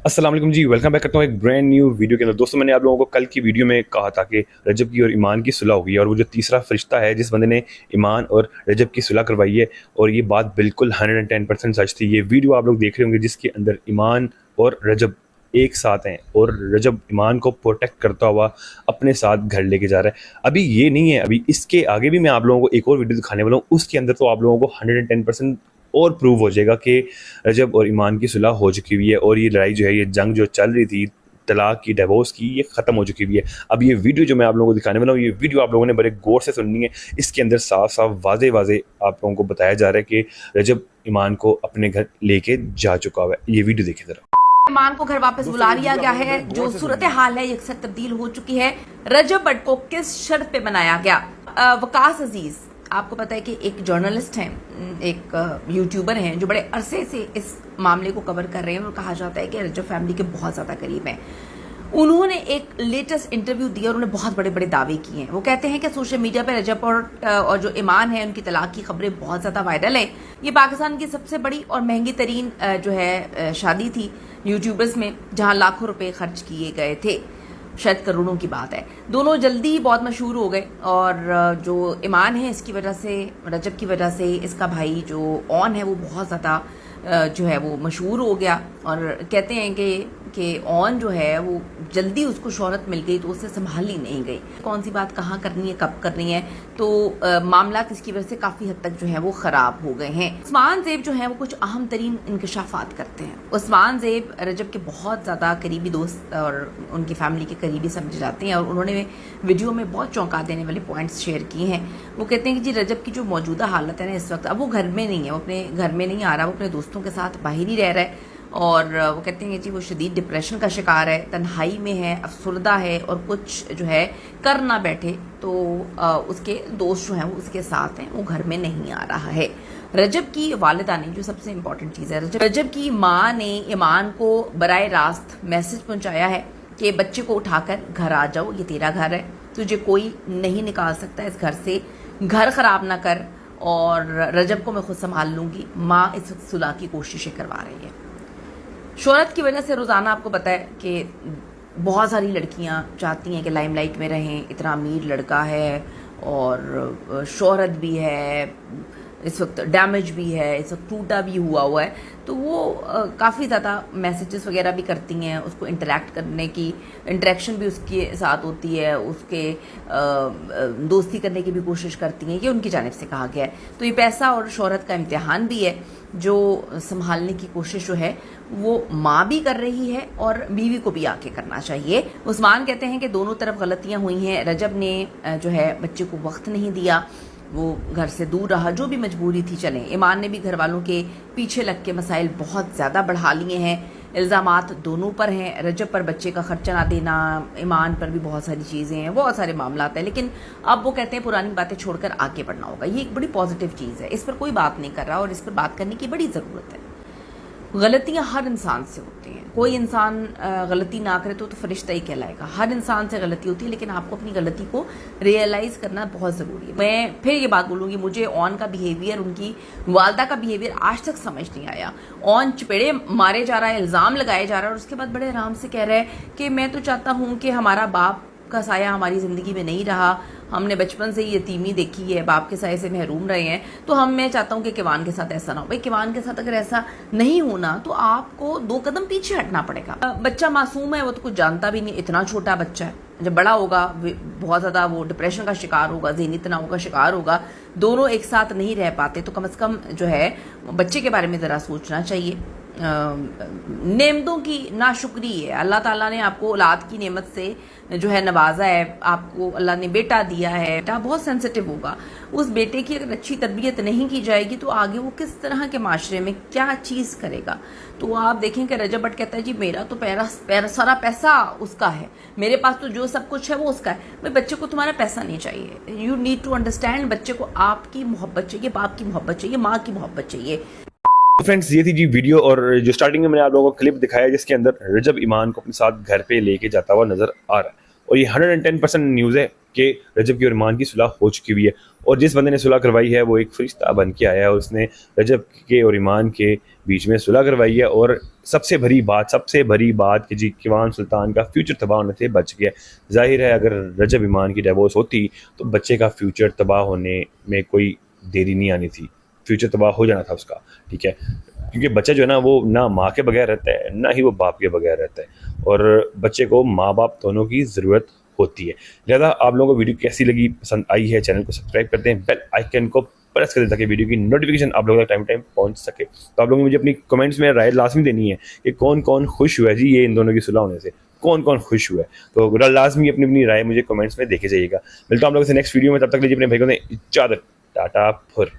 अस्सलाम वालेकुम जी, welcome back करता हूँ एक ब्रांड न्यू वीडियो के अंदर। दोस्तों, मैंने आप लोगों को कल की वीडियो में कहा था कि रजब की और ईमान की सुलह हुई है और वो जो तीसरा फरिश्ता है जिस बंदे ने ईमान और रजब की सुलह करवाई है, और ये बात बिल्कुल 110% सच थी। ये वीडियो आप लोग देख रहे होंगे जिसके अंदर ईमान और रजब एक साथ हैं और रजब ईमान को प्रोटेक्ट करता हुआ अपने साथ घर लेके जा रहा है। अभी ये नहीं है, अभी इसके आगे भी मैं आप लोगों को एक और वीडियो दिखाने वाला हूँ। उसके अंदर तो आप लोगों को 110% और प्रूव हो जाएगा कि रजब और ईमान की सुलह हो चुकी हुई है और ये लड़ाई जो है, ये जंग जो चल रही थी तलाक की, डिवोर्स की, ये ख़त्म हो चुकी हुई है। अब ये वीडियो जो मैं आप लोगों को दिखाने वाला हूँ, ये वीडियो आप लोगों ने बड़े गौर से सुननी है। इसके अंदर साफ साफ वाजे वाजे आप लोगों को बताया जा रहा है कि रजब ईमान को अपने घर लेके जा चुका हुआ है। ये वीडियो देखिए जरा। ईमान को घर वापस बुला लिया गया है। जो सूरत हाल है अक्सर तब्दील हो चुकी है। रजब भट्ट को किस शर्त पे बनाया गया? वकास अजीज, आपको पता है कि एक जर्नलिस्ट हैं, एक यूट्यूबर हैं जो बड़े अरसे से इस मामले को कवर कर रहे हैं और कहा जाता है कि रजब फैमिली के बहुत ज्यादा करीब हैं। उन्होंने एक लेटेस्ट इंटरव्यू दिया और उन्होंने बहुत बड़े बड़े दावे किए हैं। वो कहते हैं कि सोशल मीडिया पर रजब और जो ईमान है उनकी तलाक की खबरें बहुत ज्यादा वायरल है। ये पाकिस्तान की सबसे बड़ी और महंगी तरीन जो है शादी थी यूट्यूबर्स में, जहां लाखों रुपए खर्च किए गए थे, शायद करोड़ों की बात है। दोनों जल्दी ही बहुत मशहूर हो गए और जो ईमान है इसकी वजह से, रजब की वजह से, इसका भाई जो ऑन है वो बहुत ज़्यादा जो है वो मशहूर हो गया। और कहते हैं कि ऑन जो है वो जल्दी उसको शोहरत मिल गई तो उससे संभाली नहीं गई। कौन सी बात कहाँ करनी है, कब करनी है, तो मामला इसकी वजह से काफ़ी हद तक जो है वो ख़राब हो गए हैं। उस्मान ज़ेब जो है वो कुछ अहम तरीन इंकशाफात करते हैं। उस्मान ज़ेब रजब के बहुत ज़्यादा करीबी दोस्त और उनकी फैमिली के करीबी समझे जाते हैं और उन्होंने वीडियो में बहुत चौंका देने वाले पॉइंट्स शेयर किए हैं। वो कहते हैं कि जी रजब की जो मौजूदा हालत है ना इस वक्त, अब वो घर में नहीं है, वो अपने घर में नहीं आ रहा, वो अपने दोस्तों के साथ बाहर ही रह रहा है। और वो कहते हैं कि जी वो शदीद डिप्रेशन का शिकार है, तन्हाई में है, अफसरदा है और कुछ जो है कर ना बैठे तो उसके दोस्त जो हैं वो उसके साथ हैं, वो घर में नहीं आ रहा है। रजब की वालिदा ने, जो सबसे इम्पोर्टेंट चीज़ है, रजब की माँ ने ईमान को बराए रास्त मैसेज पहुंचाया है कि बच्चे को उठाकर घर आ जाओ, ये तेरा घर है, तुझे कोई नहीं निकाल सकता इस घर से, घर खराब ना कर और रजब को मैं खुद संभाल लूंगी। माँ इस वक्त सुलह की कोशिशें करवा रही है। शोहरत की वजह से रोज़ाना आपको पता है कि बहुत सारी लड़कियां चाहती हैं कि लाइमलाइट में रहें, इतना अमीर लड़का है और शोहरत भी है, इस वक्त डैमेज भी है, इस वक्त टूटा भी हुआ है, तो वो काफ़ी ज़्यादा मैसेजेस वगैरह भी करती हैं, उसको इंटरेक्ट करने की, इंटरेक्शन भी उसके साथ होती है, उसके दोस्ती करने की भी कोशिश करती हैं। ये उनकी जानिब से कहा गया है। तो ये पैसा और शोहरत का इम्तिहान भी है जो संभालने की कोशिश जो है वो माँ भी कर रही है और बीवी को भी आके करना चाहिए। उस्मान कहते हैं कि दोनों तरफ गलतियां हुई हैं। रजब ने जो है बच्चे को वक्त नहीं दिया, वो घर से दूर रहा, जो भी मजबूरी थी चलें। ईमान ने भी घर वालों के पीछे लग के मसाइल बहुत ज़्यादा बढ़ा लिए हैं। इल्ज़ामात दोनों पर हैं, रजब पर बच्चे का खर्चा ना देना, ईमान पर भी बहुत सारी चीज़ें हैं, बहुत सारे मामला हैं। लेकिन अब वो कहते हैं पुरानी बातें छोड़कर आगे बढ़ना होगा। ये एक बड़ी पॉजिटिव चीज़ है, इस पर कोई बात नहीं कर रहा और इस पर बात करने की बड़ी ज़रूरत है। गलतियां हर इंसान से होती हैं, कोई इंसान गलती ना करे तो फरिश्ता ही कहलाएगा। हर इंसान से गलती होती है, लेकिन आपको अपनी गलती को रियलाइज़ करना बहुत ज़रूरी है। मैं फिर ये बात बोलूँगी, मुझे ऑन का बिहेवियर, उनकी वालदा का बिहेवियर आज तक समझ नहीं आया। ऑन चपेड़े मारे जा रहा है, इल्ज़ाम लगाए जा रहा है और उसके बाद बड़े आराम से कह रहा है कि मैं तो चाहता हूँ कि हमारा बाप का साया हमारी ज़िंदगी में नहीं रहा, हमने बचपन से ही यतीमी देखी है, बाप के साये से महरूम रहे हैं, तो मैं चाहता हूँ कि किवान के साथ ऐसा ना हो। भाई किवान के साथ अगर ऐसा नहीं होना तो आपको 2 कदम पीछे हटना पड़ेगा। बच्चा मासूम है, वो तो कुछ जानता भी नहीं, इतना छोटा बच्चा है, जब बड़ा होगा बहुत ज़्यादा वो डिप्रेशन का शिकार होगा, ज़हनी तनाव का शिकार होगा, दोनों एक साथ नहीं रह पाते, तो कम से कम जो है बच्चे के बारे में ज़रा सोचना चाहिए। नेमतों की नाशुक्री है। अल्लाह ताला ने आपको औलाद की नेमत से जो है नवाजा है, आपको अल्लाह ने बेटा दिया है, बेटा बहुत सेंसिटिव होगा। उस बेटे की अगर अच्छी तरबियत नहीं की जाएगी तो आगे वो किस तरह के माशरे में क्या चीज़ करेगा। तो आप देखें कि रजब भट्ट कहता है जी मेरा तो सारा पैसा उसका है, मेरे पास तो जो सब कुछ है वो उसका है। भाई बच्चे को तुम्हारा पैसा नहीं चाहिए, यू नीड टू अंडरस्टैंड, बच्चे को आपकी मोहब्बत चाहिए, बाप की मोहब्बत चाहिए, माँ की मोहब्बत चाहिए। फ्रेंड्स, ये थी जी वीडियो, और जो स्टार्टिंग में मैंने आप लोगों को क्लिप दिखाया जिसके अंदर रजब ईमान को अपने साथ घर पे लेके जाता हुआ नजर आ रहा है। और ये 110% न्यूज़ है कि रजब की और ईमान की सुलह हो चुकी हुई है। और जिस बंदे ने सुलह करवाई है वो एक फरिश्ता बन के आया है और उसने रजब के और ईमान के बीच में सुलह करवाई है। और सबसे बड़ी बात कि जी किवान सुल्तान का फ्यूचर तबाह होने से बच गया। ज़ाहिर है अगर रजब ईमान की डिवोर्स होती तो बच्चे का फ्यूचर तबाह होने में कोई देरी नहीं आनी थी, फ्यूचर तबाह हो जाना था उसका, ठीक है। क्योंकि बच्चा जो है ना वो ना माँ के बगैर रहता है ना ही वो बाप के बगैर रहता है और बच्चे को माँ बाप दोनों की ज़रूरत होती है। लिहाजा आप लोगों को वीडियो कैसी लगी, पसंद आई है, चैनल को सब्सक्राइब कर दें, बेल आइकन को प्रेस कर दें ताकि वीडियो की नोटिफिकेशन आप लोगों तक टाइम टाइम पहुंच सके। तो आप लोगों को मुझे अपनी कमेंट्स में राय लाजमी देनी है कि कौन कौन खुश हुआ है जी ये इन दोनों की सुलह होने से, कौन कौन खुश हुआ है। तो लाजमी अपनी अपनी राय मुझे कमेंट्स में देखे जाइएगा। मिलता हूं आप लोगों से नेक्स्ट वीडियो में, तब तक लीजिए अपने भाई को इजाज़त, टाटा फुर।